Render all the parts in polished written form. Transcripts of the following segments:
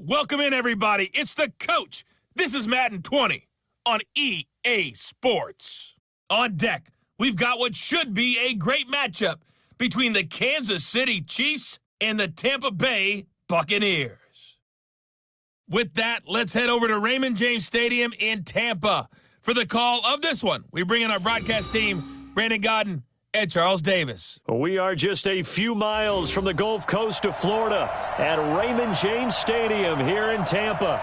Welcome in, everybody. It's the coach. This is Madden20 on EA Sports. On deck, we've got what should be a great matchup between the Kansas City Chiefs and the Tampa Bay Buccaneers. With that, let's head over to Raymond James Stadium in Tampa. For the call of this one, we bring in our broadcast team, Brandon Godden and Charles Davis. We are just a few miles from the Gulf Coast of Florida at Raymond James Stadium here in Tampa.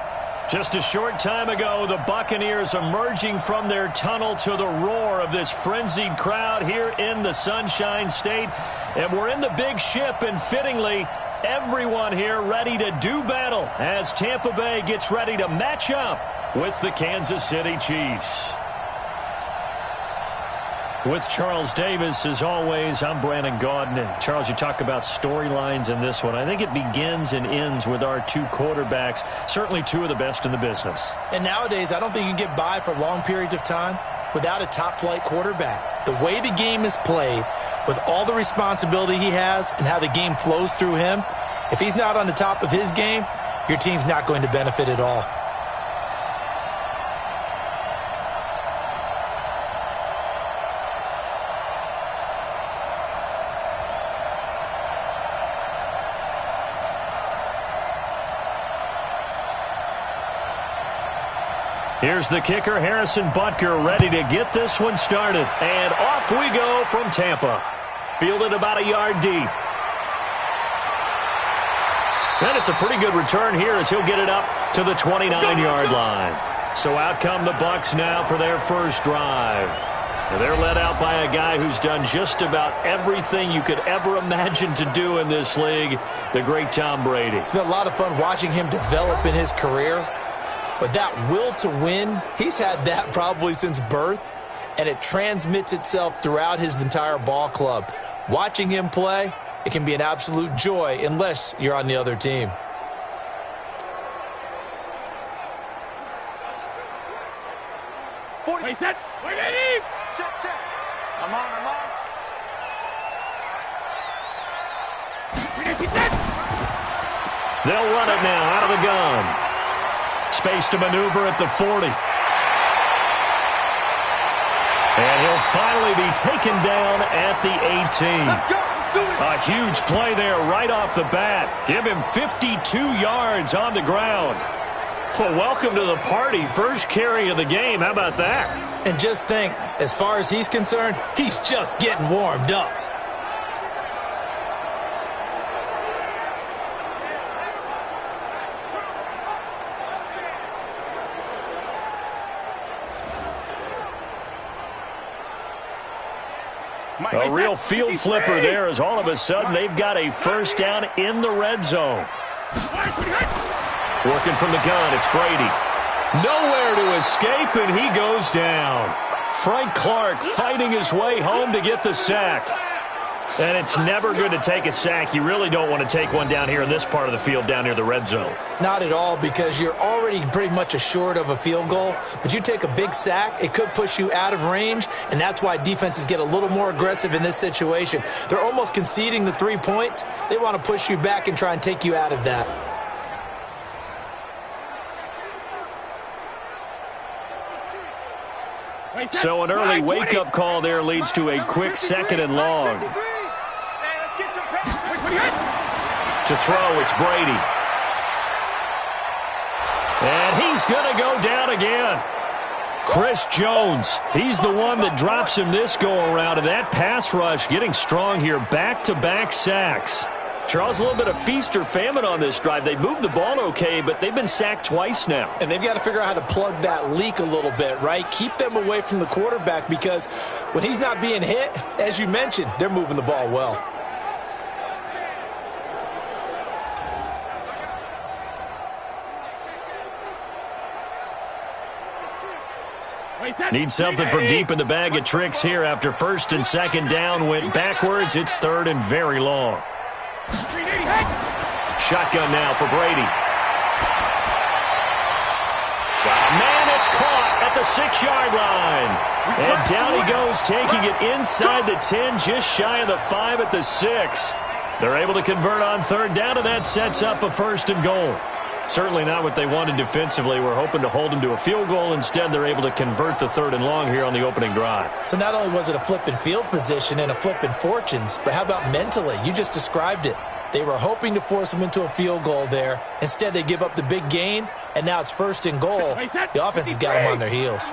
Just a short time ago, the Buccaneers emerging from their tunnel to the roar of this frenzied crowd here in the Sunshine State. And we're in the big ship, and fittingly, everyone here ready to do battle as Tampa Bay gets ready to match up with the Kansas City Chiefs. With Charles Davis, as always, I'm Brandon Godden. Charles, you talk about storylines in this one. I think it begins and ends with our two quarterbacks, certainly two of the best in the business. And nowadays, I don't think you can get by for long periods of time without a top-flight quarterback. The way the game is played, with all the responsibility he has and how the game flows through him, if he's not on the top of his game, your team's not going to benefit at all. Here's the kicker, Harrison Butker, ready to get this one started. And off we go from Tampa. Fielded about a yard deep. And it's a pretty good return here as he'll get it up to the 29-yard line. So out come the Bucs now for their first drive. And they're led out by a guy who's done just about everything you could ever imagine to do in this league, the great Tom Brady. It's been a lot of fun watching him develop in his career. But that will to win, he's had that probably since birth, and it transmits itself throughout his entire ball club. Watching him play, it can be an absolute joy unless you're on the other team. Wait, set. Wait, ready. Check. I'm on. They'll run it now out of the gun. Space to maneuver at the 40. And he'll finally be taken down at the 18. A huge play there right off the bat. Give him 52 yards on the ground. Well, welcome to the party. First carry of the game. How about that? And just think, as far as he's concerned, he's just getting warmed up. A real field flipper there as all of a sudden they've got a first down in the red zone. Working from the gun, it's Brady. Nowhere to escape, and he goes down. Frank Clark fighting his way home to get the sack. And it's never good to take a sack. You really don't want to take one down here in this part of the field down near the red zone. Not at all, because you're already pretty much assured of a field goal. But you take a big sack, it could push you out of range, and that's why defenses get a little more aggressive in this situation. They're almost conceding the 3 points. They want to push you back and try and take you out of that. So an early wake-up call there leads to a quick second and long. To throw, it's Brady. And he's going to go down again. Chris Jones, he's the one that drops him this go-around. And that pass rush getting strong here, back-to-back sacks. Charles, a little bit of feast or famine on this drive. They moved the ball okay, but they've been sacked twice now. And they've got to figure out how to plug that leak a little bit, right? Keep them away from the quarterback, because when he's not being hit, as you mentioned, they're moving the ball well. Need something from deep in the bag of tricks here after first and second down went backwards. It's third and very long. Shotgun now for Brady. Wow, man, it's caught at the 6-yard line. And down he goes, taking it inside the 10, just shy of the 5 at the 6. They're able to convert on third down, and that sets up a first and goal. Certainly not what they wanted defensively. We're hoping to hold them to a field goal. Instead, they're able to convert the 3rd and long here on the opening drive. So not only was it a flipping field position and a flipping fortunes, but how about mentally? You just described it. They were hoping to force them into a field goal there. Instead, they give up the big gain, and now it's 1st and goal. The offense has got them on their heels.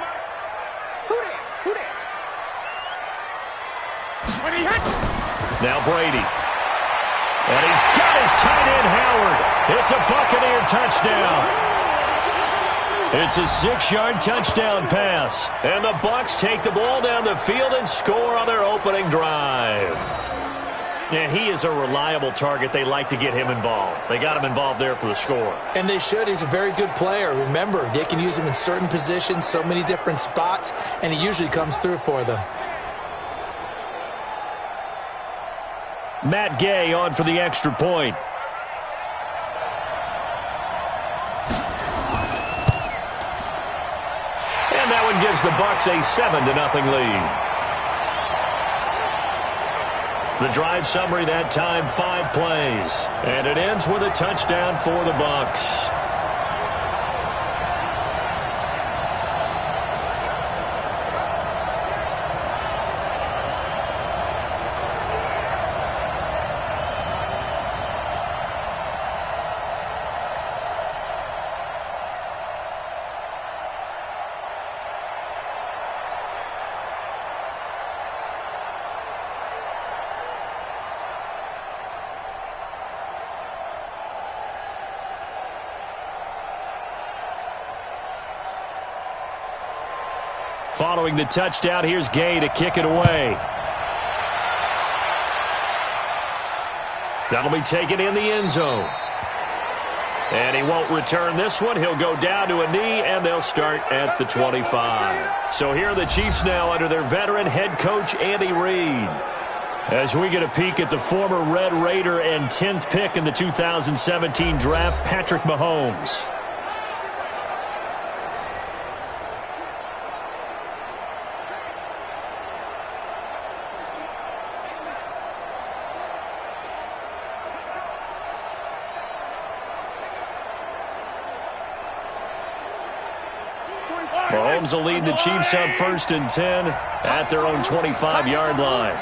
Now Brady. And he's got his tight end, Howard. It's a Buccaneer touchdown. It's a 6-yard touchdown pass. And the Bucs take the ball down the field and score on their opening drive. And he is a reliable target. They like to get him involved. They got him involved there for the score. And they should. He's a very good player. Remember, they can use him in certain positions, so many different spots, and he usually comes through for them. Matt Gay on for the extra point. And that one gives the Bucs a 7-0 lead. The drive summary that time, 5 plays. And it ends with a touchdown for the Bucs. Following the touchdown, here's Gay to kick it away. That'll be taken in the end zone. And he won't return this one. He'll go down to a knee, and they'll start at the 25. So here are the Chiefs now under their veteran head coach, Andy Reid. As we get a peek at the former Red Raider and 10th pick in the 2017 draft, Patrick Mahomes. Mahomes will lead the Chiefs up 1st and 10 at their own 25-yard line.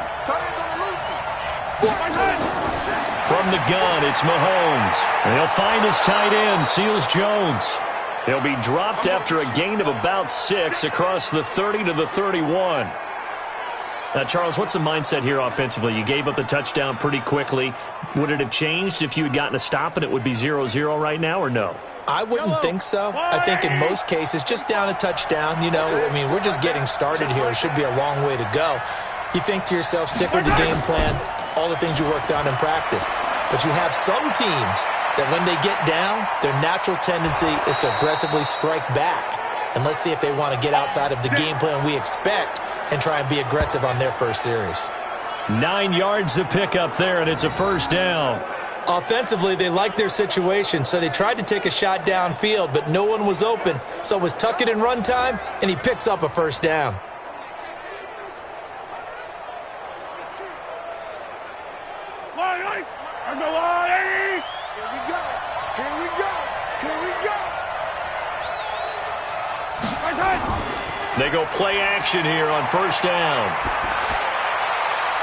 From the gun, it's Mahomes. And he'll find his tight end, Seals Jones. He'll be dropped after a gain of about 6 across the 30 to the 31. Now, Charles, what's the mindset here offensively? You gave up the touchdown pretty quickly. Would it have changed if you had gotten a stop and it would be 0-0 right now, or no? I wouldn't think so. I think in most cases, just down a touchdown, we're just getting started here. It should be a long way to go. You think to yourself, stick with the game plan, all the things you worked on in practice. But you have some teams that when they get down, their natural tendency is to aggressively strike back. And let's see if they want to get outside of the game plan we expect and try and be aggressive on their first series. 9 yards to pick up there, and it's a 1st down. Offensively, they liked their situation, so they tried to take a shot downfield, but no one was open. So it was tuck it and run time, and he picks up a 1st down. They go play action here on 1st down.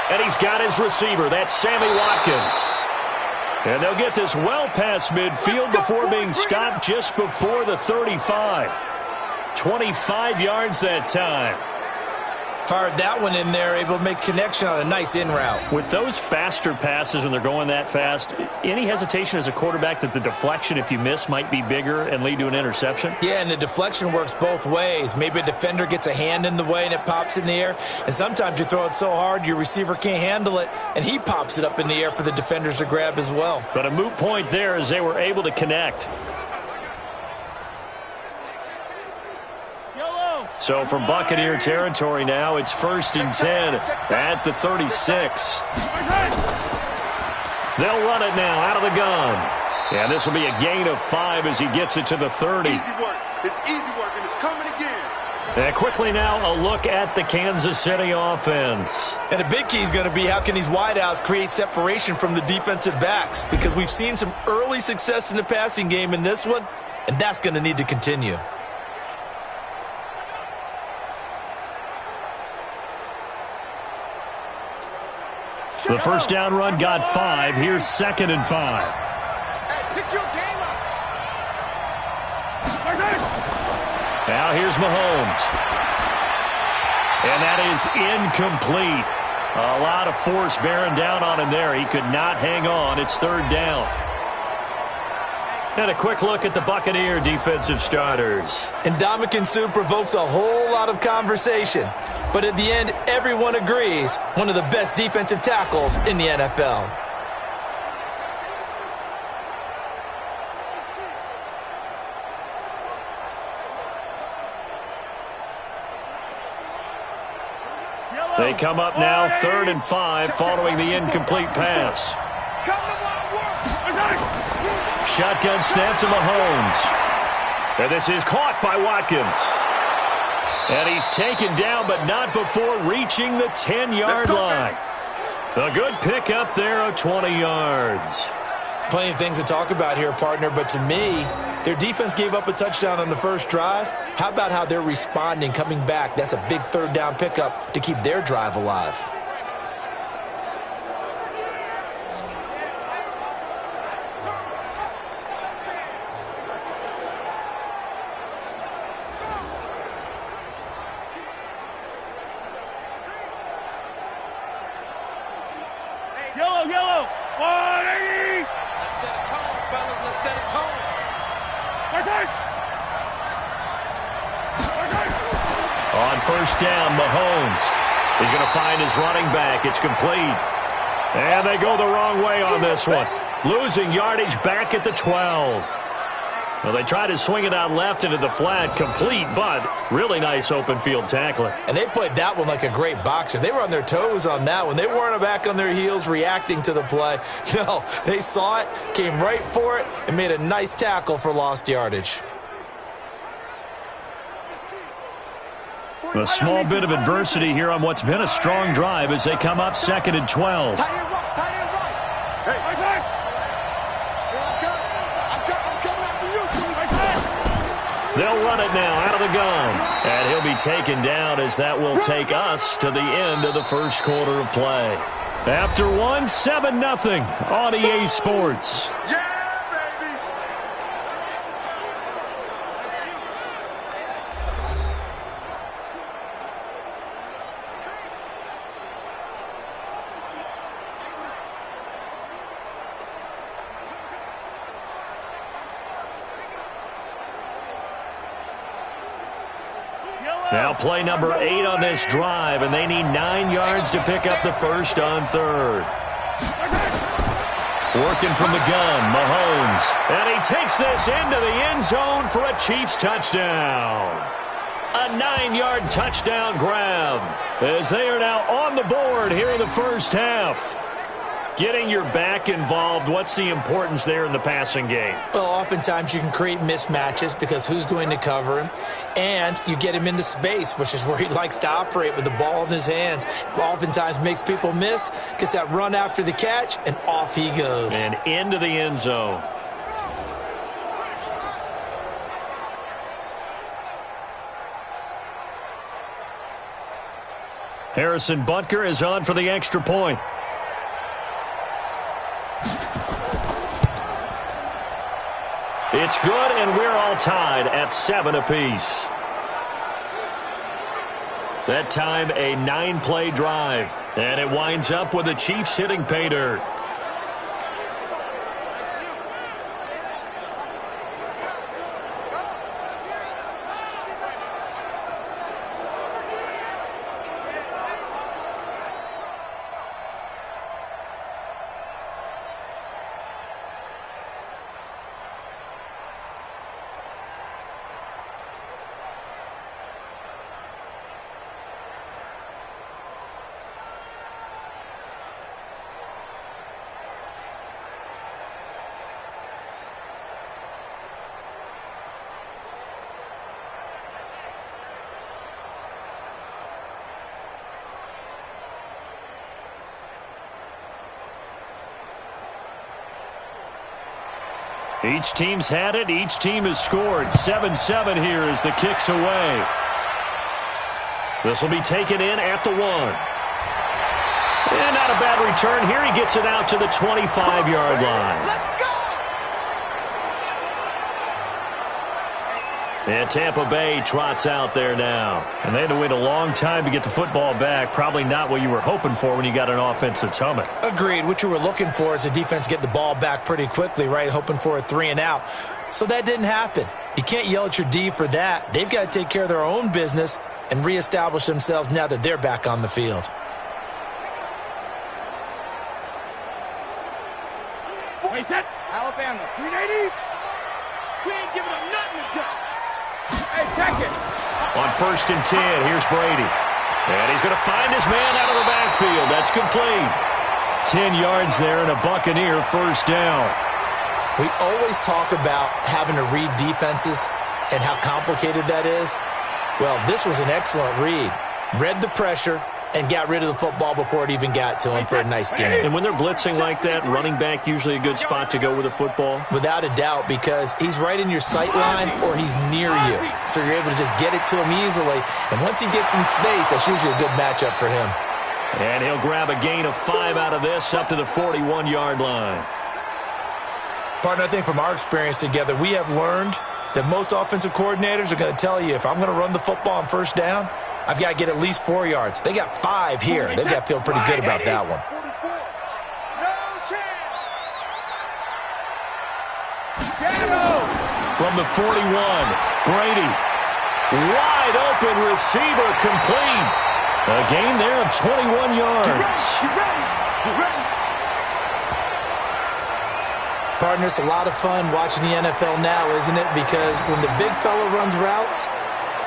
And he's got his receiver. That's Sammy Watkins. And they'll get this well past midfield before being stopped just before the 35. 25 yards that time. Fired that one in there, able to make connection on a nice in route. With those faster passes when they're going that fast, any hesitation as a quarterback that the deflection, if you miss, might be bigger and lead to an interception? Yeah, and the deflection works both ways. Maybe a defender gets a hand in the way and it pops in the air. And sometimes you throw it so hard your receiver can't handle it, and he pops it up in the air for the defenders to grab as well. But a moot point there as they were able to connect. So from Buccaneer territory now, it's 1st and 10 at the 36. They'll run it now out of the gun. And this will be a gain of 5 as he gets it to the 30. Easy work. It's easy work, and it's coming again. And quickly now, a look at the Kansas City offense. And a big key is going to be how can these wideouts create separation from the defensive backs, because we've seen some early success in the passing game in this one, and that's going to need to continue. The first down run got 5. Here's 2nd and 5. Hey, pick your game up. Now here's Mahomes. And that is incomplete. A lot of force bearing down on him there. He could not hang on. It's 3rd down. And a quick look at the Buccaneer defensive starters. And Ndamukong Suh provokes a whole lot of conversation. But at the end, everyone agrees one of the best defensive tackles in the NFL. They come up now 3rd and 5 following the incomplete pass. Shotgun snap to Mahomes. And this is caught by Watkins. And he's taken down, but not before reaching the 10-yard line. A good pickup there of 20 yards. Plenty of things to talk about here, partner, but to me, their defense gave up a touchdown on the first drive. How about how they're responding, coming back? That's a big 3rd down pickup to keep their drive alive. Yellow. 180. Let's set a tone, fellas. Let's set a tone. On first down, Mahomes is going to find his running back. It's complete. And they go the wrong way on this one. Losing yardage back at the 12. Well, they tried to swing it out left into the flat, complete, but really nice open field tackling. And they played that one like a great boxer. They were on their toes on that one. They weren't back on their heels reacting to the play. No, they saw it, came right for it, and made a nice tackle for lost yardage. A small bit of adversity here on what's been a strong drive as they come up 2nd and 12. Tight end right. Hey. I'm coming after you. They'll run it now out of the gun. And he'll be taken down as that will take us to the end of the first quarter of play. After one, 7-0 on EA Sports. Yeah, baby. Now play number 8 on this drive, and they need 9 yards to pick up the first on 3rd. Working from the gun, Mahomes. And he takes this into the end zone for a Chiefs touchdown. A 9-yard touchdown grab as they are now on the board here in the first half. Getting your back involved, what's the importance there in the passing game? Well, oftentimes you can create mismatches because who's going to cover him? And you get him into space, which is where he likes to operate with the ball in his hands. Oftentimes makes people miss, gets that run after the catch, and off he goes. And into the end zone. Harrison Butker is on for the extra point. It's good, and we're all tied at 7 apiece. That time, a 9-play drive. And it winds up with the Chiefs hitting pay dirt. Each team's had it. Each team has scored. 7-7 here as the kick's away. This will be taken in at the 1. And not a bad return here. He gets it out to the 25-yard line. And Tampa Bay trots out there now. And they had to wait a long time to get the football back. Probably not what you were hoping for when you got an offense that's humming. Agreed. What you were looking for is the defense get the ball back pretty quickly, right? Hoping for a 3 and out. So that didn't happen. You can't yell at your D for that. They've got to take care of their own business and reestablish themselves now that they're back on the field. Wait, that Alabama 380. We ain't giving them nothing to do. Hey, check it. On 1st and 10, here's Brady. And he's going to find his man out of the backfield. That's complete. 10 yards there and a Buccaneer first down. We always talk about having to read defenses and how complicated that is. Well, this was an excellent read. Read the pressure and got rid of the football before it even got to him for a nice game. And when they're blitzing like that, running back usually a good spot to go with the football? Without a doubt, because he's right in your sight line or he's near you. So you're able to just get it to him easily. And once he gets in space, that's usually a good matchup for him. And he'll grab a gain of 5 out of this up to the 41-yard line. Partner, I think from our experience together, we have learned that most offensive coordinators are going to tell you, if I'm going to run the football on first down, I've got to get at least 4 yards. They got 5 here. They've got to feel pretty good about that one. From the 41, Brady. Wide open receiver complete. A gain there of 21 yards. Partner, it's a lot of fun watching the NFL now, isn't it? Because when the big fella runs routes,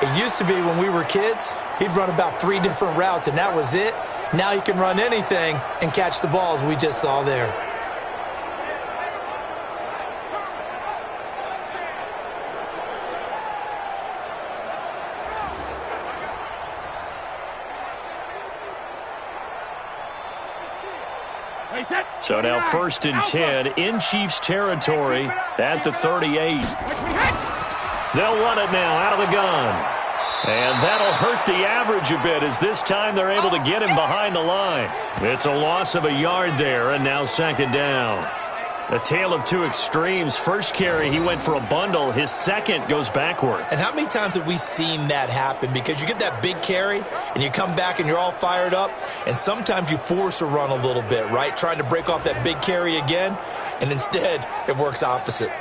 it used to be when we were kids, he'd run about 3 different routes, and that was it. Now he can run anything and catch the balls we just saw there. So now 1st and 10 in Chiefs territory at the 38. They'll run it now out of the gun. And that'll hurt the average a bit as this time they're able to get him behind the line. It's a loss of a yard there, and now 2nd down. A tale of two extremes. First carry, he went for a bundle. His second goes backward. And how many times have we seen that happen? Because you get that big carry, and you come back and you're all fired up, and sometimes you force a run a little bit, right? Trying to break off that big carry again, and instead it works opposite.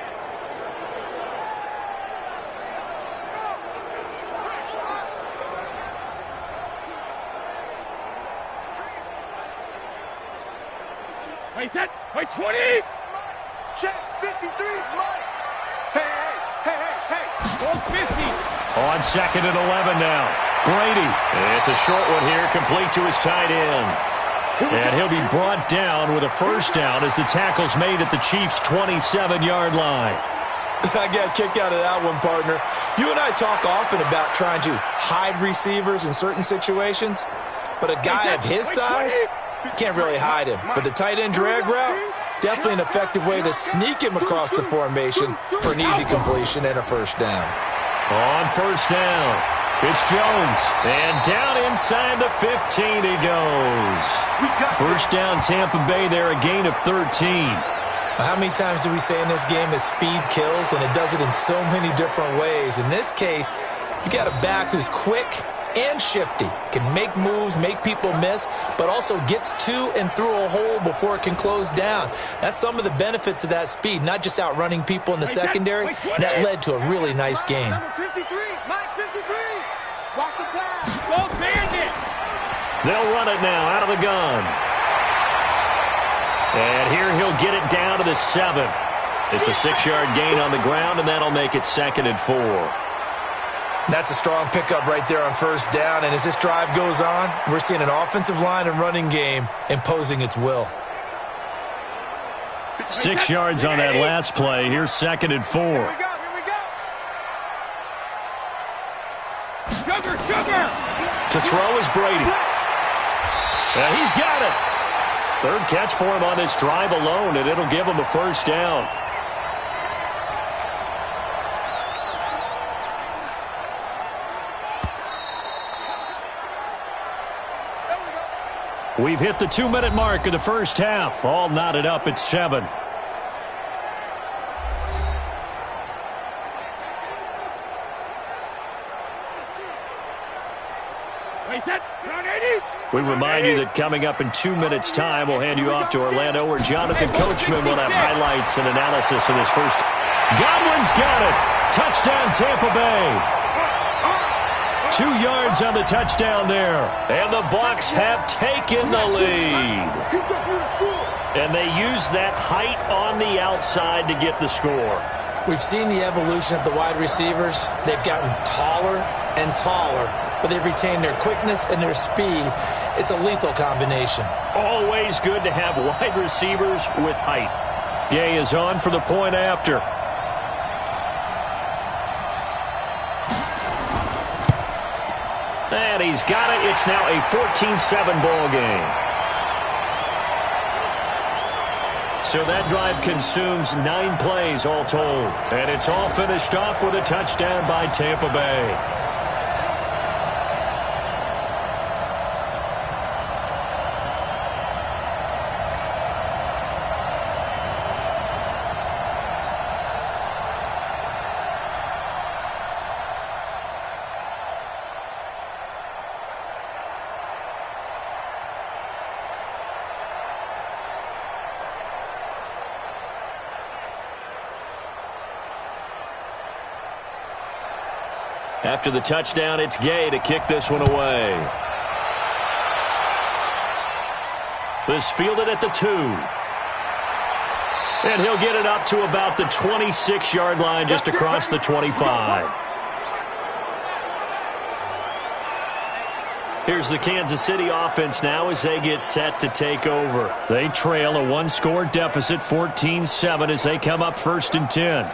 Wait, 20! Check, 53 is mine! Hey! 450! On 2nd and 11 now. Brady. It's a short one here, complete to his tight end. And he'll be brought down with a first down as the tackle's made at the Chiefs' 27-yard line. I got a kick out of that one, partner. You and I talk often about trying to hide receivers in certain situations, but a guy of his size, you can't really hide him. But the tight end drag route, definitely an effective way to sneak him across the formation for an easy completion and a first down. On first down, it's Jones. And down inside the 15 he goes. First down, Tampa Bay there, a gain of 13. How many times do we say in this game that speed kills, and it does it in so many different ways? In this case, you got a back who's quick and shifty, can make moves, make people miss, but also gets to and through a hole before it can close down. That's some of the benefits of that speed, not just outrunning people in the secondary. And that led to a really nice game. Number 53, Mike 53. Watch the pass. Go Bandit. They'll run it now out of the gun. And here he'll get it down to the 7. It's a 6-yard gain on the ground, and that'll make it 2nd and 4. That's a strong pickup right there on first down. And as this drive goes on, we're seeing an offensive line and running game imposing its will. 6 yards on that last play. Here's 2nd and 4. Here we go. Sugar. To throw is Brady. He's got it. 3rd catch for him on this drive alone, and it'll give him a first down. We've hit the 2-minute mark of the first half. All knotted up at 7. We remind you that coming up in 2 minutes' time, we'll hand you off to Orlando, where Jonathan Coachman will have highlights and analysis in his first. Godwin's got it. Touchdown, Tampa Bay. 2 yards on the touchdown there. And the Bucs have taken the lead. And they use that height on the outside to get the score. We've seen the evolution of the wide receivers. They've gotten taller and taller, but they've retained their quickness and their speed. It's a lethal combination. Always good to have wide receivers with height. Gay is on for the point after. And he's got it. It's now a 14-7 ball game. So that drive consumes 9 plays all told. And it's all finished off with a touchdown by Tampa Bay. After the touchdown, it's Gay to kick this one away. This fielded at the 2. And he'll get it up to about the 26-yard line, just across the 25. Here's the Kansas City offense now as they get set to take over. They trail a 1-score deficit, 14-7, as they come up 1st and 10.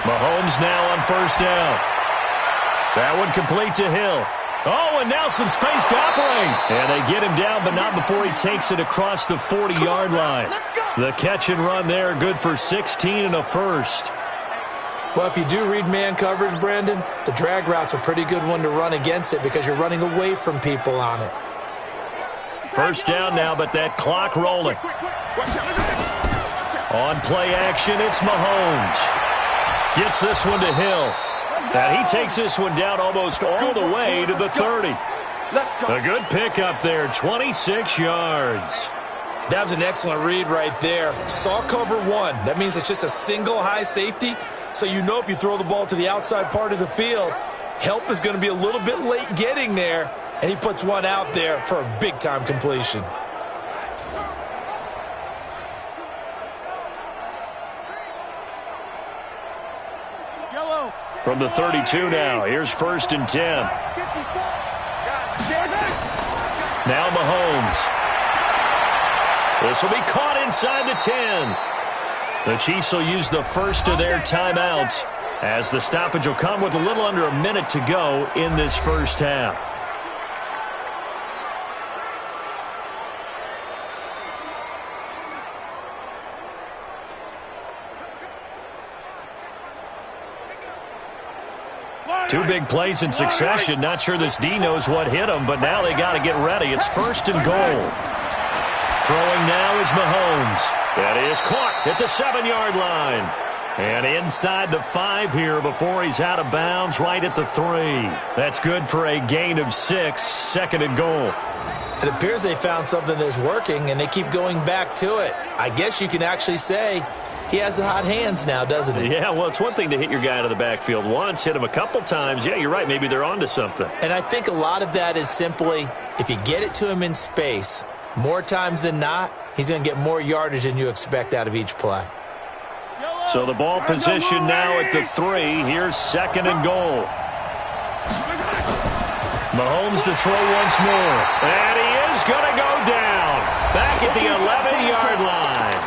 Mahomes now on 1st down. That one complete to Hill. Oh, and now some space to operate. And they get him down, but not before he takes it across the 40-yard line. The catch and run there, good for 16 and a first. Well, if you do read man coverage, Brandon, the drag route's a pretty good one to run against it because you're running away from people on it. 1st down now, but that clock rolling. On play action, it's Mahomes. Gets this one to Hill. And he takes this one down almost all the way to the 30. A good pickup there, 26 yards. That was an excellent read right there. Saw cover 1. That means it's just a single high safety. So you know if you throw the ball to the outside part of the field, help is going to be a little bit late getting there. And he puts one out there for a big-time completion. From the 32 now, here's 1st and 10. Now Mahomes. This will be caught inside the 10. The Chiefs will use the first of their timeouts as the stoppage will come with a little under a minute to go in this first half. Two big plays in succession. Not sure this D knows what hit him, but now they got to get ready. It's 1st and goal. Throwing now is Mahomes. That is caught at the 7-yard line. And inside the 5 here before he's out of bounds, right at the 3. That's good for a gain of 6, 2nd and goal. It appears they found something that's working, and they keep going back to it. I guess you can actually say he has the hot hands now, doesn't he? Yeah, well, it's one thing to hit your guy out of the backfield once, hit him a couple times. Yeah, you're right. Maybe they're onto something. And I think a lot of that is simply if you get it to him in space, more times than not, he's going to get more yardage than you expect out of each play. So the ball position now at the 3. Here's 2nd and goal. Mahomes to throw once more. And he is going to go down. Back at the 11-yard line.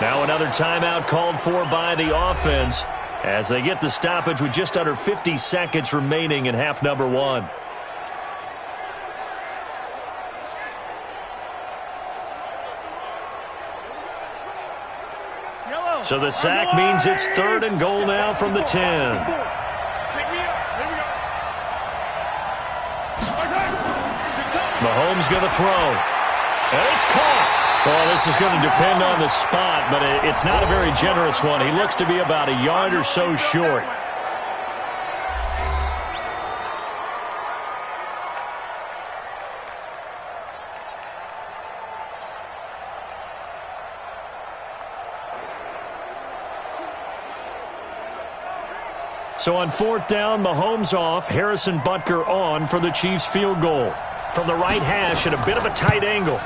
Now another timeout called for by the offense as they get the stoppage with just under 50 seconds remaining in half number one. So the sack means it's 3rd and goal now from the 10. Mahomes going to throw. And it's caught. Well, this is going to depend on the spot, but it's not a very generous one. He looks to be about a yard or so short. So on 4th down, Mahomes off, Harrison Butker on for the Chiefs field goal. From the right hash at a bit of a tight angle.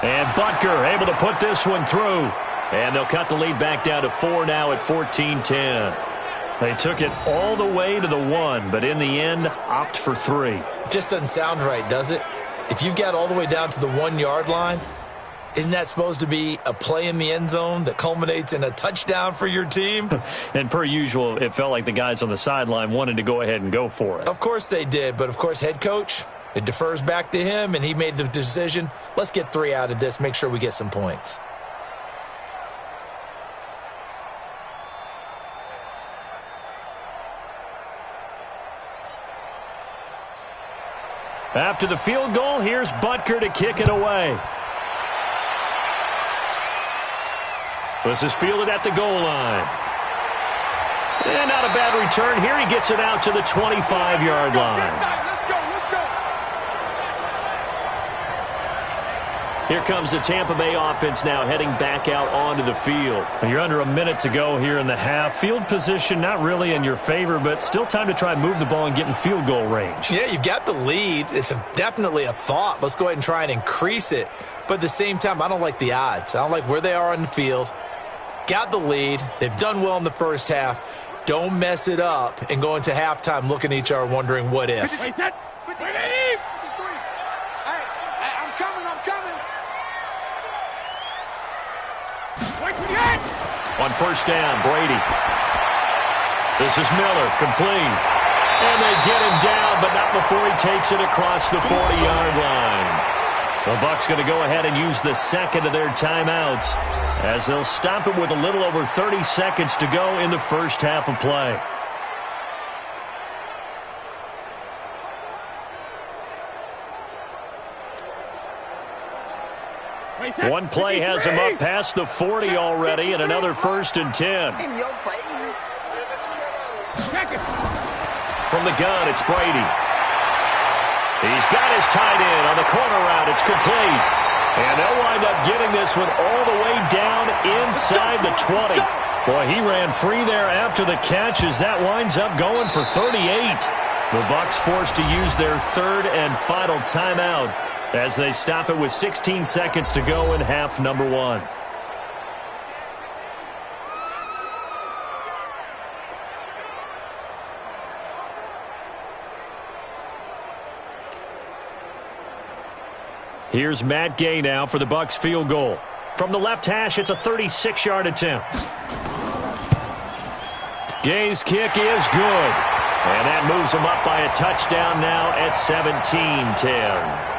And Butker able to put this one through. And they'll cut the lead back down to 4 now at 14-10. They took it all the way to the 1, but in the end, opt for 3. Just doesn't sound right, does it? If you get all the way down to the 1-yard line, isn't that supposed to be a play in the end zone that culminates in a touchdown for your team? And per usual, it felt like the guys on the sideline wanted to go ahead and go for it. Of course they did, but of course head coach, it defers back to him, and he made the decision, let's get 3 out of this, make sure we get some points. After the field goal, here's Butker to kick it away. This is fielded at the goal line. And not a bad return here. He gets it out to the 25-yard line. Here comes the Tampa Bay offense now heading back out onto the field. You're under a minute to go here in the half. Field position not really in your favor, but still time to try and move the ball and get in field goal range. Yeah, you've got the lead. It's definitely a thought. Let's go ahead and try and increase it. But at the same time, I don't like the odds. I don't like where they are on the field. Got the lead. They've done well in the first half. Don't mess it up and go into halftime looking at each other wondering what if. I'm coming. On 1st down, Brady. This is Miller, complete. And they get him down, but not before he takes it across the 40-yard line. The Bucs going to go ahead and use the second of their timeouts as they'll stop it with a little over 30 seconds to go in the first half of play. One play has him up past the 40 already, and another 1st and 10. In your face. From the gun, it's Brady. He's got his tight end on the corner route. It's complete. And they'll wind up getting this one all the way down inside the 20. Boy, he ran free there after the catch as that winds up going for 38. The Bucs forced to use their 3rd and final timeout as they stop it with 16 seconds to go in half number one. Here's Matt Gay now for the Bucs field goal. From the left hash, it's a 36-yard attempt. Gay's kick is good. And that moves him up by a touchdown now at 17-10.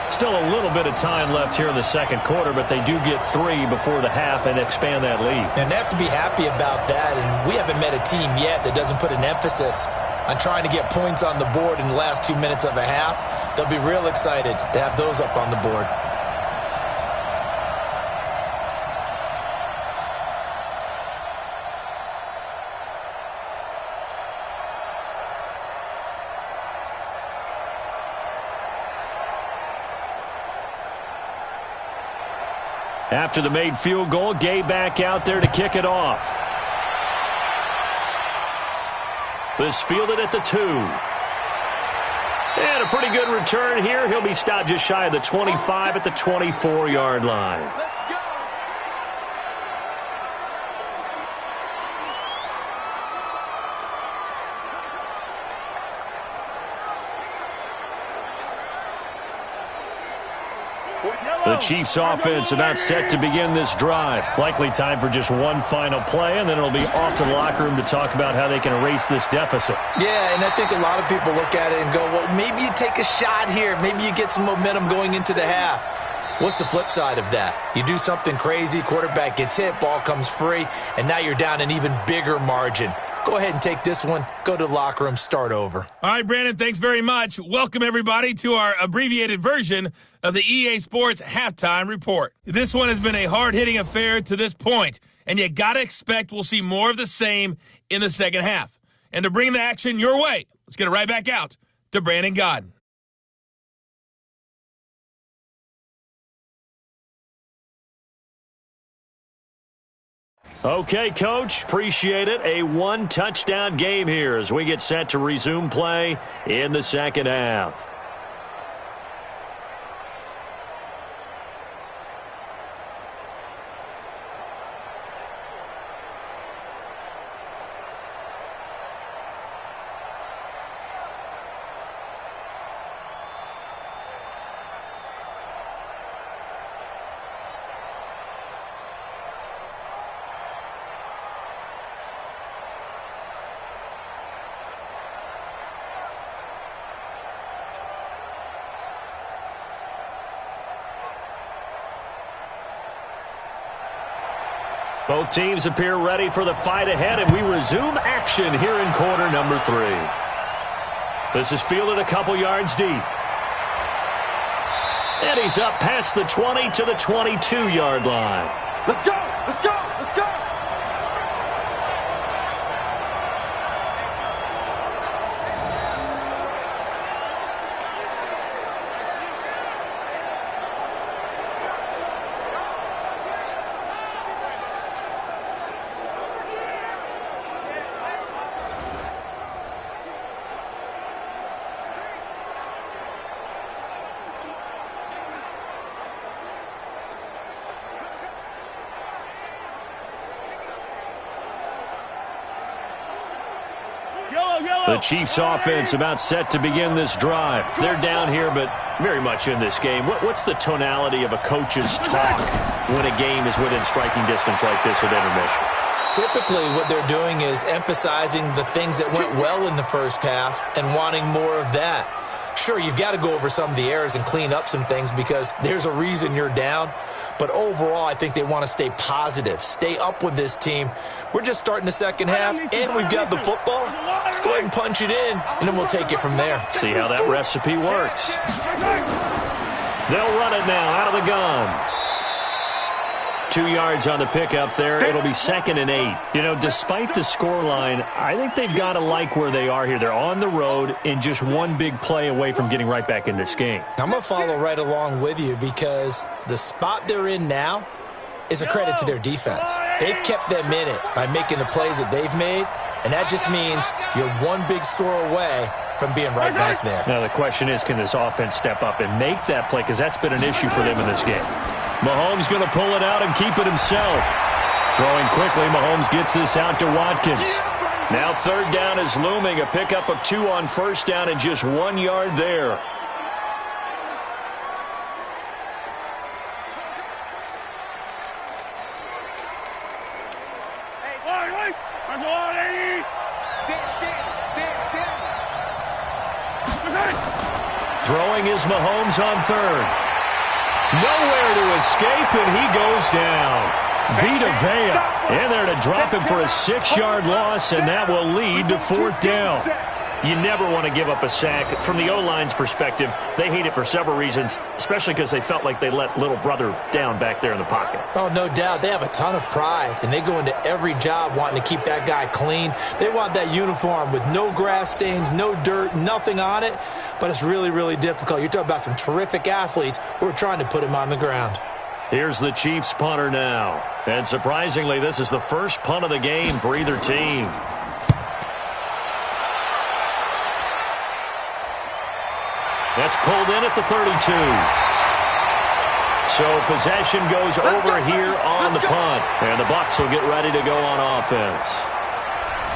Still a little bit of time left here in the second quarter, but they do get 3 before the half and expand that lead. And they have to be happy about that, and we haven't met a team yet that doesn't put an emphasis on trying to get points on the board in the last 2 minutes of a half. They'll be real excited to have those up on the board. After the made field goal, Gay back out there to kick it off. This fielded at the 2. And a pretty good return here. He'll be stopped just shy of the 25 at the 24-yard line. The Chiefs offense about set to begin this drive. Likely time for just one final play, and then it'll be off to the locker room to talk about how they can erase this deficit. Yeah, and I think a lot of people look at it and go, well, maybe you take a shot here. Maybe you get some momentum going into the half. What's the flip side of that? You do something crazy, quarterback gets hit, ball comes free, and now you're down an even bigger margin. Go ahead and take this one, go to the locker room, start over. All right, Brandon, thanks very much. Welcome, everybody, to our abbreviated version of the EA Sports Halftime Report. This one has been a hard-hitting affair to this point, and you got to expect we'll see more of the same in the second half. And to bring the action your way, let's get it right back out to Brandon Godden. Okay, Coach, appreciate it. A one-touchdown game here as we get set to resume play in the second half. Both teams appear ready for the fight ahead, and we resume action here in quarter number 3. This is fielded a couple yards deep. And he's up past the 20 to the 22-yard line. Let's go! Let's go! Let's go! The Chiefs offense about set to begin this drive. They're down here, but very much in this game. What's the tonality of a coach's talk when a game is within striking distance like this at intermission? Typically, what they're doing is emphasizing the things that went well in the first half and wanting more of that. Sure, you've got to go over some of the errors and clean up some things because there's a reason you're down. But overall, I think they want to stay positive, stay up with this team. We're just starting the second half, and we've got the football. Let's go ahead and punch it in, and then we'll take it from there. See how that recipe works. They'll run it now out of the gun. 2 yards on the pickup there. It'll be 2nd and 8. You know, despite the scoreline, I think they've got to like where they are here. They're on the road and just one big play away from getting right back in this game. I'm going to follow right along with you because the spot they're in now is a credit to their defense. They've kept them in it by making the plays that they've made, and that just means you're one big score away from being right back there. Now the question is, can this offense step up and make that play? Because that's been an issue for them in this game. Mahomes going to pull it out and keep it himself. Throwing quickly, Mahomes gets this out to Watkins. Now 3rd down is looming. A pickup of 2 on 1st down and just 1 yard there. Throwing is Mahomes on 3rd. Nowhere to escape, and he goes down. Vita Vea in there to drop him for a 6-yard loss, and that will lead to 4th down. You never want to give up a sack. From the O-line's perspective, they hate it for several reasons, especially because they felt like they let little brother down back there in the pocket. Oh, no doubt. They have a ton of pride, and they go into every job wanting to keep that guy clean. They want that uniform with no grass stains, no dirt, nothing on it, but it's really, really difficult. You're talking about some terrific athletes who are trying to put him on the ground. Here's the Chiefs punter now. And surprisingly, this is the first punt of the game for either team. That's pulled in at the 32. So possession goes over here on the punt. And the Bucs will get ready to go on offense.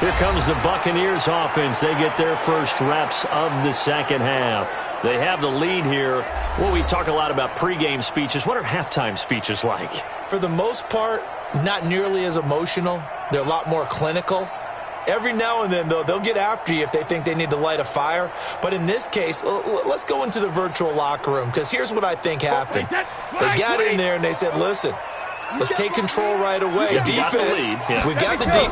Here comes the Buccaneers offense. They get their first reps of the second half. They have the lead here. Well, we talk a lot about pregame speeches. What are halftime speeches like? For the most part, not nearly as emotional. They're a lot more clinical. Every now and then, though, they'll get after you if they think they need to light a fire. But in this case, let's go into the virtual locker room, because here's what I think happened. They got in there and they said, listen, let's take control right away. Defense, we got the lead.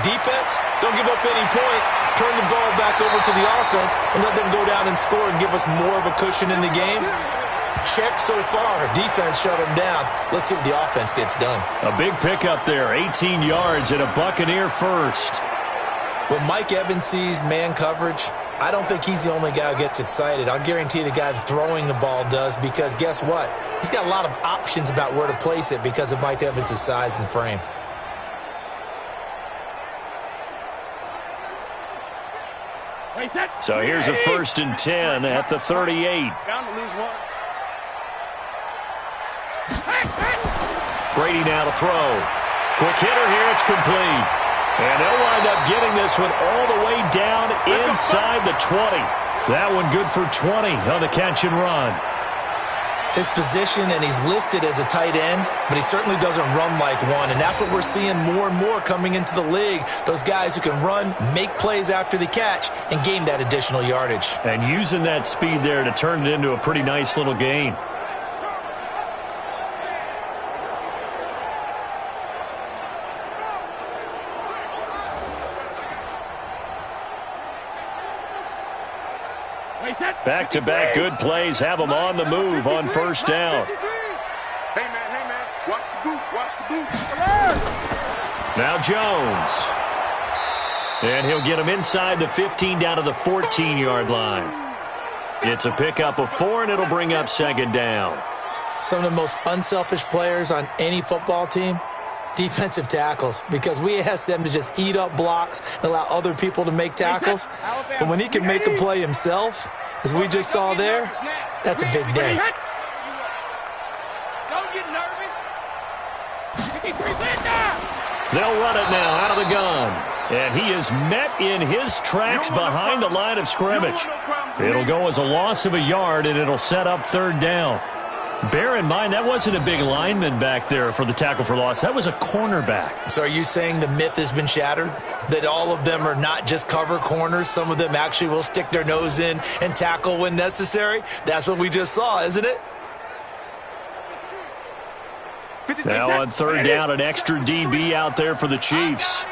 Defense, don't give up any points. Turn the ball back over to the offense and let them go down and score and give us more of a cushion in the game. Check so far. Defense shut them down. Let's see what the offense gets done. A big pickup there, 18 yards and a Buccaneer first. When Mike Evans sees man coverage, I don't think he's the only guy who gets excited. I'll guarantee the guy throwing the ball does, because guess what? He's got a lot of options about where to place it because of Mike Evans' size and frame. So here's a 1st and 10 at the 38. Bound to lose one. Brady now to throw. Quick hitter here, it's complete. And they'll wind up getting this one all the way down inside the 20. That one good for 20 on the catch and run. His position, and he's listed as a tight end, but he certainly doesn't run like one, and that's what we're seeing more and more coming into the league. Those guys who can run, make plays after the catch, and gain that additional yardage. And using that speed there to turn it into a pretty nice little gain. Back-to-back good plays have them on the move on 1st down. Hey, man, watch the boot, watch the boot. Now Jones. And he'll get him inside the 15 down to the 14-yard line. It's a pickup of 4, and it'll bring up 2nd down. Some of the most unselfish players on any football team, defensive tackles, because we ask them to just eat up blocks and allow other people to make tackles. But when he can make a play himself, as we just saw there, that's a big day. Don't get nervous. They'll run it now out of the gun. And he is met in his tracks behind the line of scrimmage. It'll go as a loss of a yard, and it'll set up 3rd down. Bear in mind, that wasn't a big lineman back there for the tackle for loss. That was a cornerback. So are you saying the myth has been shattered? That all of them are not just cover corners? Some of them actually will stick their nose in and tackle when necessary? That's what we just saw, isn't it? Now on 3rd down, an extra DB out there for the Chiefs.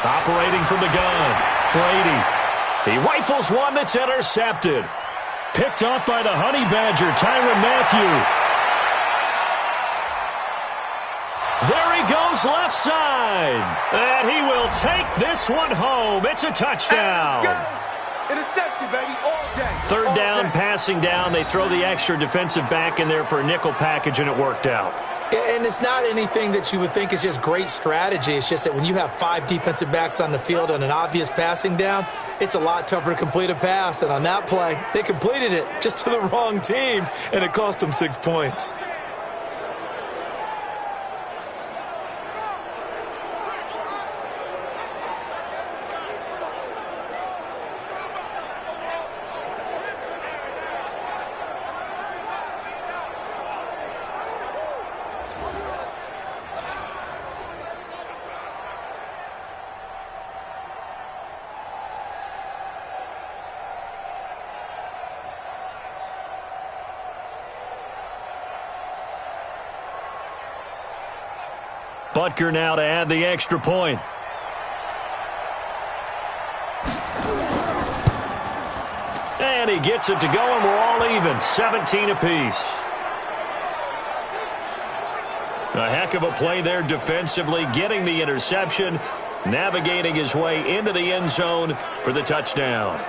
Operating from the gun, Brady. He rifles one that's intercepted. Picked off by the Honey Badger, Tyrann Mathieu. There he goes left side. And he will take this one home. It's a touchdown. Interception, baby, all day. 3rd down, passing down. They throw the extra defensive back in there for a nickel package, and it worked out. And it's not anything that you would think is just great strategy. It's just that when you have 5 defensive backs on the field on an obvious passing down, it's a lot tougher to complete a pass. And on that play, they completed it just to the wrong team, and it cost them 6 points. Butker now to add the extra point. And he gets it to go, and we're all even, 17 apiece. A heck of a play there defensively, getting the interception, navigating his way into the end zone for the touchdown.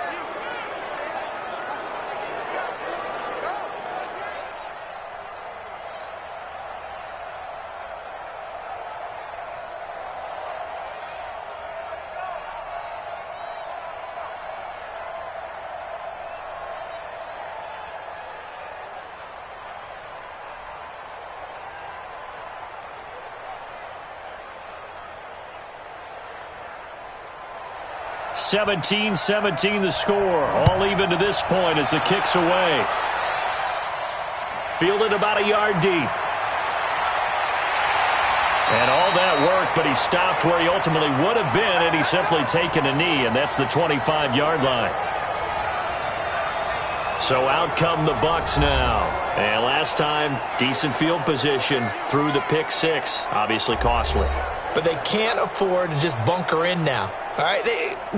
17-17 the score. All even to this point as the kick's away. Fielded about a yard deep. And all that work, but he stopped where he ultimately would have been had he simply taken a knee, and that's the 25-yard line. So out come the Bucs now. And last time, decent field position through the pick six. Obviously costly. But they can't afford to just bunker in now. All right,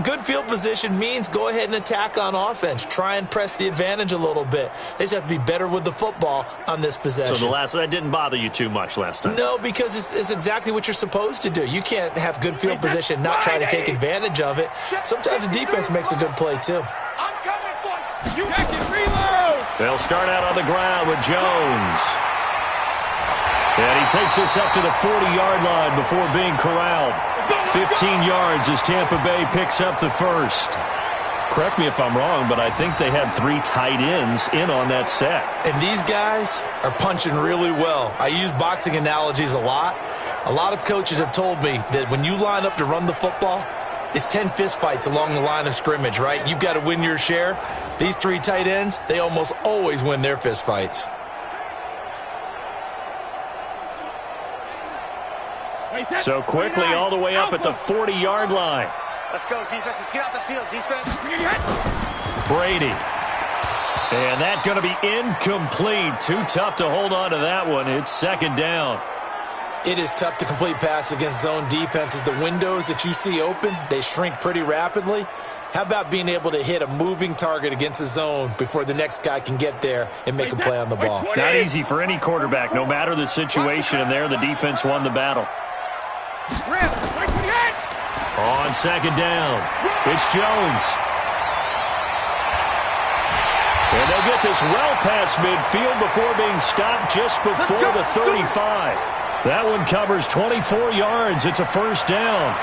good field position means go ahead and attack on offense. Try and press the advantage a little bit. They just have to be better with the football on this possession. So that didn't bother you too much last time? No, because it's exactly what you're supposed to do. You can't have good field position, not try to take advantage of it. Sometimes the defense makes a good play, too. I'm coming for you. Check it, reload. They'll start out on the ground with Jones. And he takes us up to the 40-yard line before being corralled. 15 yards as Tampa Bay picks up the first. Correct me if I'm wrong, but I think they had 3 tight ends in on that set. And these guys are punching really well. I use boxing analogies a lot. A lot of coaches have told me that when you line up to run the football, it's 10 fistfights along the line of scrimmage, right? You've got to win your share. These 3 tight ends, they almost always win their fistfights. So quickly all the way up at the 40-yard line. Let's go, defense. Let's get out the field, defense. Brady. And that's going to be incomplete. Too tough to hold on to that one. It's second down. It is tough to complete passes against zone defenses. The windows that you see open, they shrink pretty rapidly. How about being able to hit a moving target against a zone before the next guy can get there and make a play on the ball? Not easy for any quarterback, no matter the situation. And there, the defense won the battle. On second down, it's Jones. And they'll get this well past midfield before being stopped just before the 35. That one covers 24 yards. It's a first down.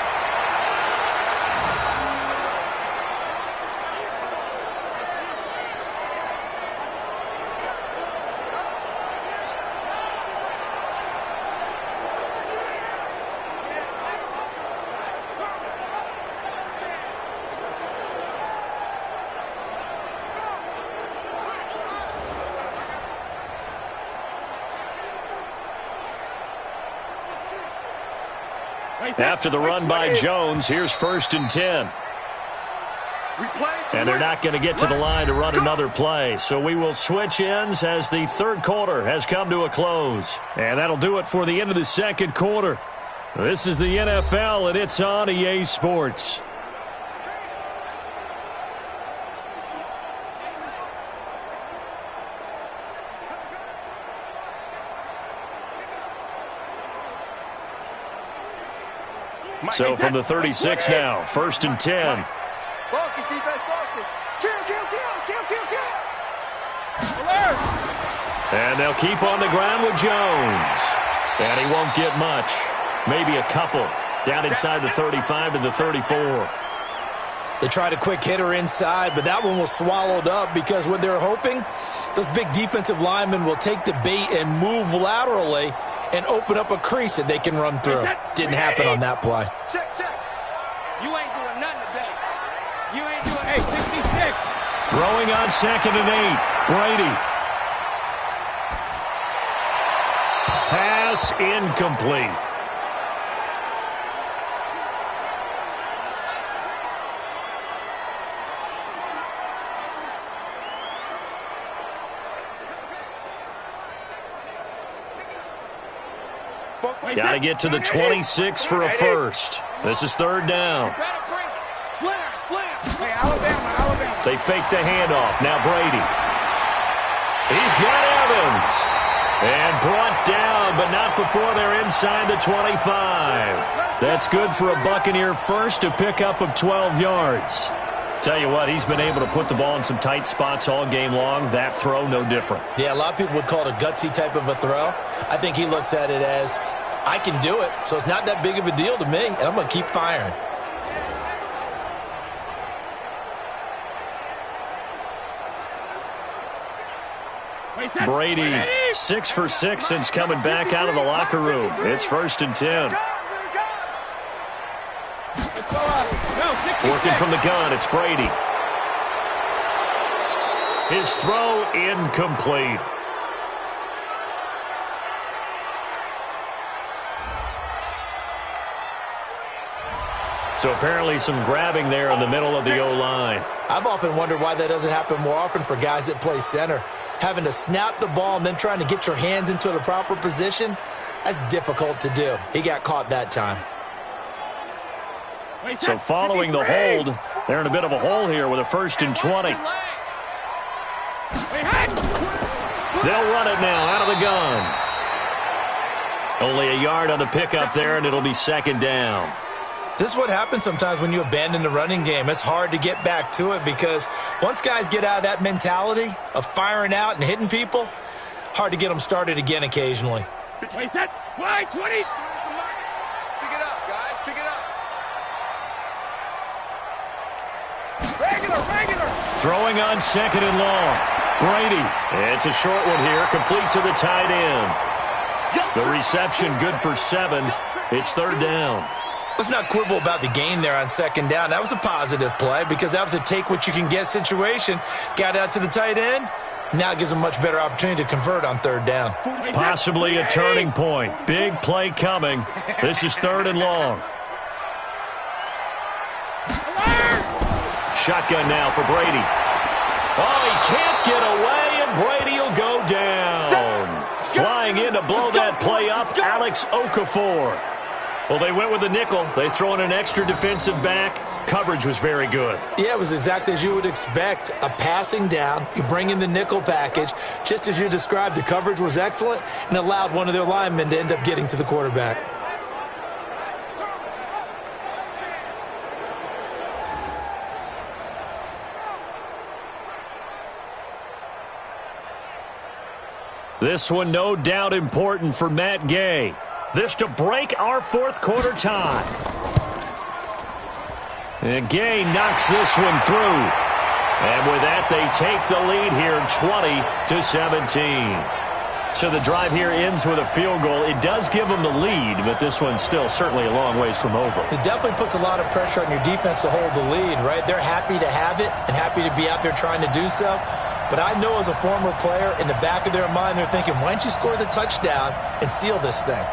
After the run by Jones, here's 1st and 10. And they're not going to get to the line to run another play. So we will switch ends as the third quarter has come to a close. And that'll do it for the end of the second quarter. This is the NFL, and it's on EA Sports. So from the 36 now, 1st and 10. Focus, defense, focus. Kill. Alert. And they'll keep on the ground with Jones. And he won't get much. Maybe a couple. Down inside the 35 to the 34. They tried a quick hitter inside, but that one was swallowed up because what they're hoping, those big defensive linemen will take the bait and move laterally and open up a crease that they can run through. Didn't happen on that play. Check. You ain't doing nothing today. You ain't doing, hey, 66. Throwing on 2nd and 8. Brady. Pass incomplete. Got to get to the 26 for a first. This is 3rd down. Slam. Hey, Alabama. They fake the handoff. Now Brady. He's got Evans. And brought down, but not before they're inside the 25. That's good for a Buccaneer first, a pickup of 12 yards. Tell you what, he's been able to put the ball in some tight spots all game long. That throw, no different. Yeah, a lot of people would call it a gutsy type of a throw. I think he looks at it as, I can do it, so it's not that big of a deal to me, and I'm going to keep firing. Brady, 6 for 6 since coming back out of the locker room. It's 1st and 10. Let's go up. No, 6 Working from the gun, it's Brady. His throw incomplete. So apparently some grabbing there in the middle of the O-line. I've often wondered why that doesn't happen more often for guys that play center. Having to snap the ball and then trying to get your hands into the proper position, that's difficult to do. He got caught that time. So following the hold, they're in a bit of a hole here with a 1st and 20. They'll run it now out of the gun. Only a yard on the pickup there, and it'll be 2nd down. This is what happens sometimes when you abandon the running game. It's hard to get back to it because once guys get out of that mentality of firing out and hitting people, hard to get them started again occasionally. Wait, set. Wide, 20. Pick it up, guys. Pick it up. Regular. Throwing on 2nd and long. Brady. It's a short one here, complete to the tight end. The reception good for 7. It's 3rd down. Let's not quibble about the gain there on 2nd down. That was a positive play because that was a take-what-you-can-get situation. Got out to the tight end. Now it gives them a much better opportunity to convert on 3rd down. Possibly a turning point. Big play coming. This is 3rd and long. Shotgun now for Brady. Oh, he can't get away, and Brady will go down. Flying in to blow that play up, Alex Okafor. Well, they went with the nickel. They throw in an extra defensive back. Coverage was very good. Yeah, it was exactly as you would expect. A passing down. You bring in the nickel package. Just as you described, the coverage was excellent and allowed one of their linemen to end up getting to the quarterback. This one no doubt important for Matt Gay. This to break our 4th quarter tie. And Gay knocks this one through. And with that, they take the lead here 20-17. So the drive here ends with a field goal. It does give them the lead, but this one's still certainly a long ways from over. It definitely puts a lot of pressure on your defense to hold the lead, right? They're happy to have it and happy to be out there trying to do so. But I know as a former player, in the back of their mind, they're thinking, why don't you score the touchdown and seal this thing?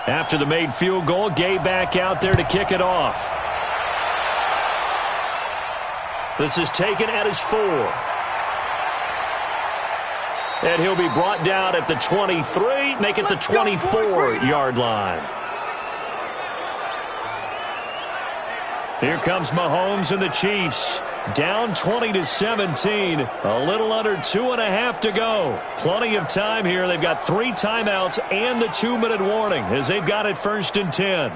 After the made field goal, Gay back out there to kick it off. This is taken at his 4. And he'll be brought down at the 23, make it the 24-yard line. Here comes Mahomes and the Chiefs. Down 20-17. A little under 2.5 to go. Plenty of time here. They've got 3 timeouts and the 2-minute warning as they've got it 1st and 10.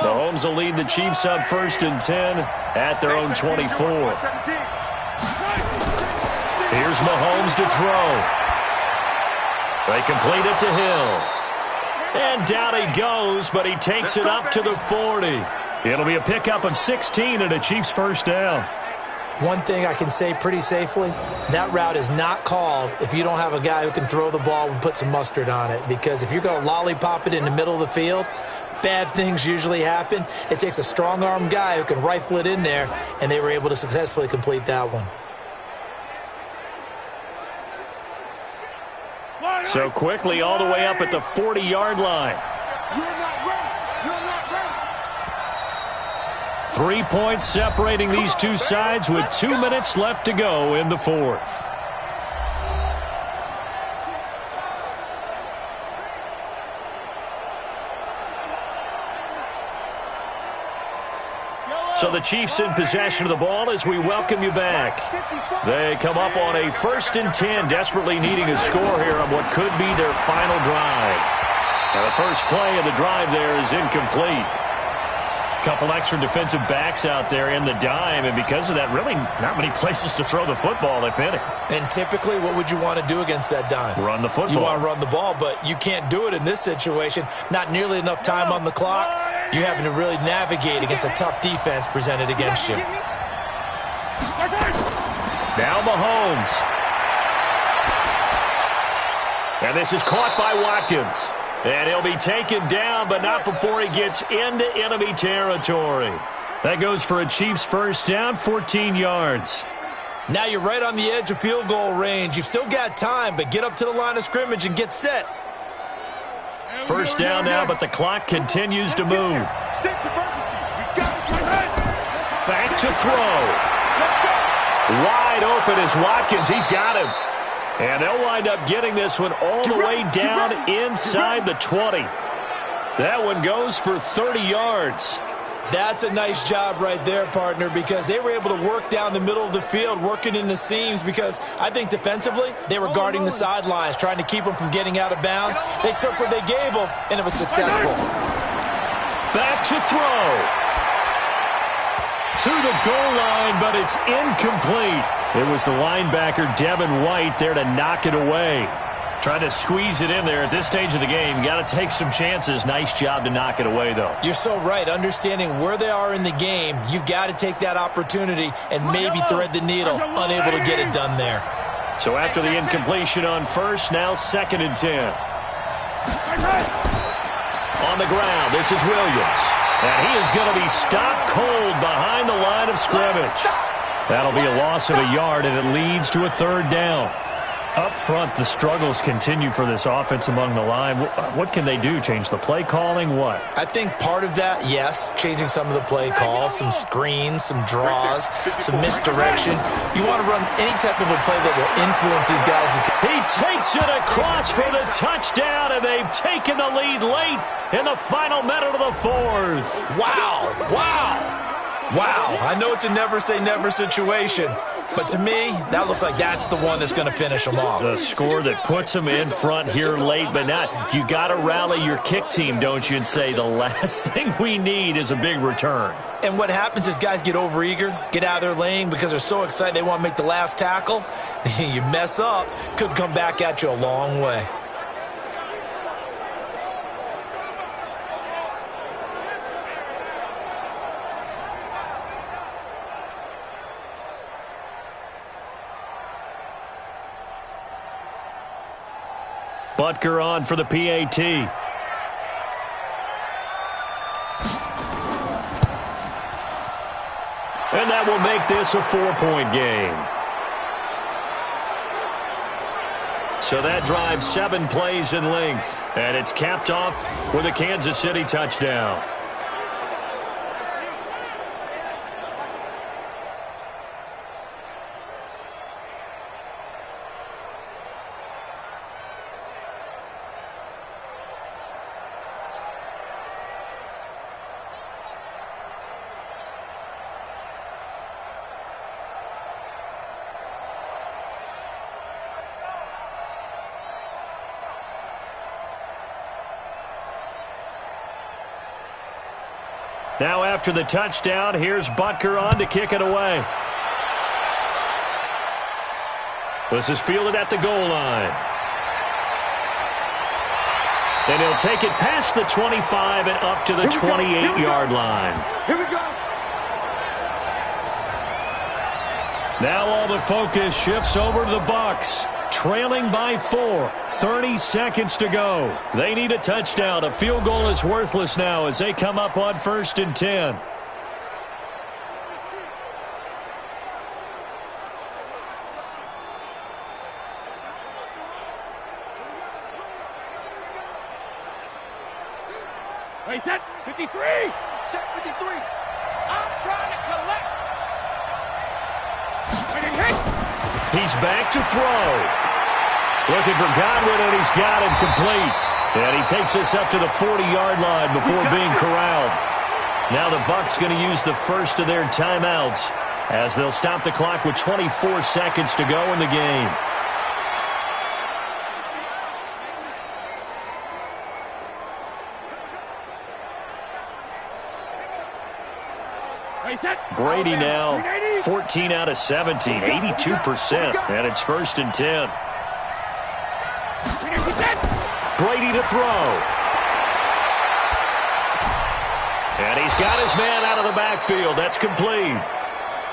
Mahomes will lead the Chiefs up 1st and 10 at their own 24. Here's Mahomes to throw. They complete it to Hill. And down he goes, but he takes it up to the 40. It'll be a pickup of 16 and a Chiefs 1st down. One thing I can say pretty safely, that route is not called if you don't have a guy who can throw the ball and put some mustard on it. Because if you're going to lollipop it in the middle of the field, bad things usually happen. It takes a strong-arm guy who can rifle it in there, and they were able to successfully complete that one. So quickly all the way up at the 40-yard line. You're not ready. You're not ready. 3 points separating these two sides with 2 minutes left to go in the 4th. So the Chiefs in possession of the ball as we welcome you back. They come up on a 1st and 10, desperately needing a score here on what could be their final drive. Now the first play of the drive there is incomplete. Couple extra defensive backs out there in the dime, and because of that, really not many places to throw the football, if any. And typically, what would you want to do against that dime? Run the football. You want to run the ball, but you can't do it in this situation. Not nearly enough time on the clock. You're having to really navigate against a tough defense presented against you. Now Mahomes. And this is caught by Watkins. And he'll be taken down, but not before he gets into enemy territory. That goes for a Chiefs first down, 14 yards. Now you're right on the edge of field goal range. You've still got time, but get up to the line of scrimmage and get set. First down now, but the clock continues to move. Back to throw. Wide open is Watkins. He's got him. And they'll wind up getting this one all the way down inside the 20. That one goes for 30 yards. That's a nice job right there, partner, because they were able to work down the middle of the field, working in the seams, because I think defensively they were guarding the sidelines, trying to keep them from getting out of bounds. They took what they gave them, and it was successful. Back to throw. To the goal line, but it's incomplete. It was the linebacker, Devin White, there to knock it away. Trying to squeeze it in there at this stage of the game. You got to take some chances. Nice job to knock it away, though. You're so right. Understanding where they are in the game, you've got to take that opportunity and maybe thread the needle. Unable to get it done there. So after the incompletion on first, now 2nd and 10. On the ground, this is Williams. And he is going to be stopped cold behind the line of scrimmage. That'll be a loss of a yard, and it leads to a 3rd down. Up front, the struggles continue for this offense among the line. What can they do? Change the play calling? What? I think part of that, yes, changing some of the play calls, some screens, some draws, some misdirection. You want to run any type of a play that will influence these guys. He takes it across for the touchdown, and they've taken the lead late in the final minute of the 4th. Wow, wow. Wow, I know it's a never-say-never situation, but to me, that looks like that's the one that's going to finish them off. The score that puts them in front here late, but not. You got to rally your kick team, don't you, and say the last thing we need is a big return. And what happens is guys get overeager, get out of their lane because they're so excited they want to make the last tackle. You mess up, could come back at you a long way. Butker on for the PAT. And that will make this a 4-point game. So that drives 7 plays in length. And it's capped off with a Kansas City touchdown. Now after the touchdown, here's Butker on to kick it away. This is fielded at the goal line. And he'll take it past the 25 and up to the 28-yard line. Here we go. Now all the focus shifts over to the Bucs. Trailing by 4, 30 seconds to go. They need a touchdown. A field goal is worthless now as they come up on 1st and 10. Wait, set 53. Check 53. I'm trying to collect. He's back to throw. Looking for Godwin, and he's got him complete. And he takes us up to the 40-yard line before being corralled. Now the Bucs going to use the first of their timeouts as they'll stop the clock with 24 seconds to go in the game. Brady now 14 out of 17, 82%, and it's 1st and 10. Brady to throw. And he's got his man out of the backfield. That's complete.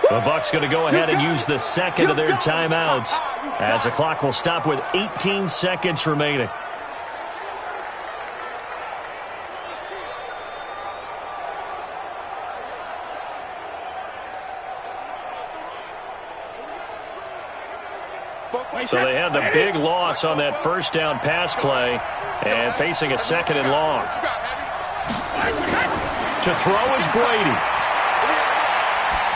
The Bucs going to go ahead and use the second of their timeouts as the clock will stop with 18 seconds remaining. So they had the big loss on that first down pass play and facing a 2nd and long. To throw is Brady.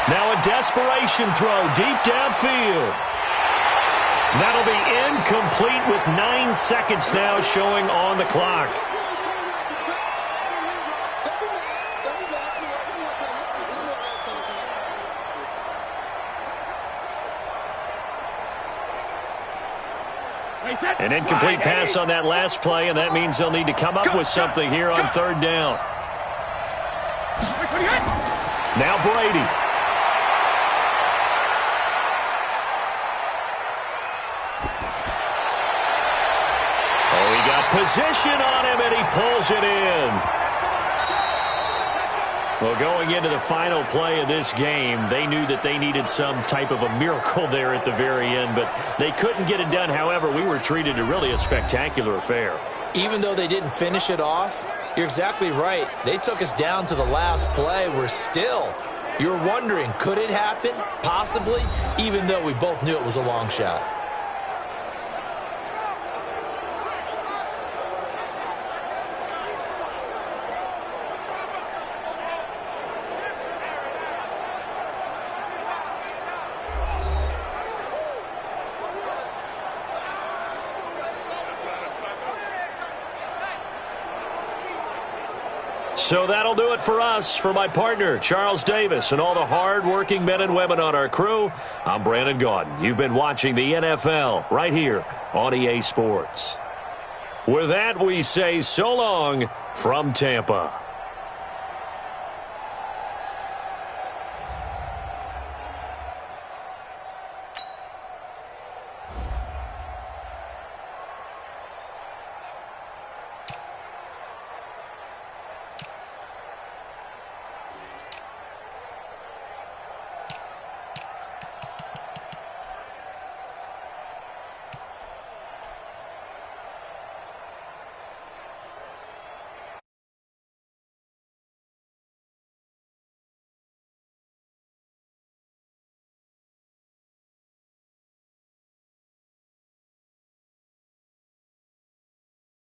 Now a desperation throw deep downfield. That'll be incomplete with 9 seconds now showing on the clock. An incomplete pass on that last play, and that means they'll need to come up with something here on 3rd down. Now Brady. Oh, he got position on him, and he pulls it in. Well, going into the final play of this game, they knew that they needed some type of a miracle there at the very end, but they couldn't get it done. However, we were treated to really a spectacular affair. Even though they didn't finish it off, you're exactly right. They took us down to the last play. You're wondering, could it happen? Possibly, even though we both knew it was a long shot. So that'll do it for us. For my partner, Charles Davis, and all the hard-working men and women on our crew, I'm Brandon Gaudin. You've been watching the NFL right here on EA Sports. With that, we say so long from Tampa.